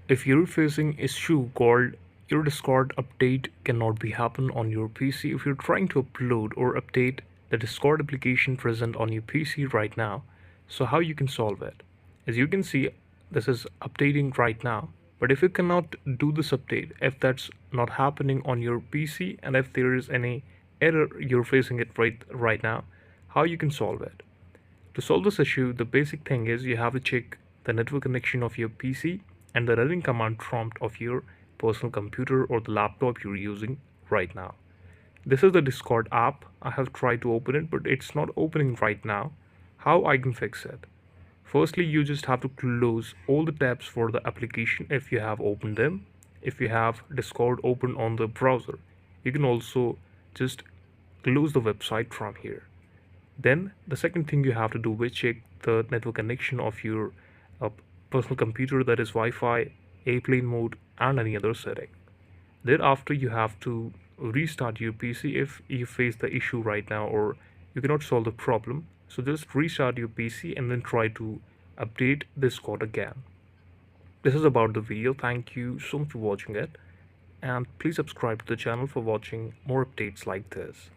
If you're facing issue called your Discord update cannot be happen on your PC if you're trying to upload or update the Discord application present on your PC right now, so how you can solve it? As you can see, this is updating right now, but if you cannot do this update, if that's not happening on your PC and if there is any error you're facing it right now, how you can solve it? To solve this issue, the basic thing is you have to check the network connection of your PC and the running command prompt of your personal computer or the laptop you're using right now. This is the Discord app. I have tried to open it, but it's not opening right now. How I can fix it? Firstly, you just have to close all the tabs for the application if you have opened them. If you have Discord open on the browser, you can also just close the website from here. Then the second thing you have to do is check the network connection of your uh, personal computer, that is Wi-Fi, airplane mode, and any other setting. Thereafter, you have to restart your PC if you face the issue right now or you cannot solve the problem. So just restart your PC and then try to update this code again. This is about the video. Thank you so much for watching it, and please subscribe to the channel for watching more updates like this.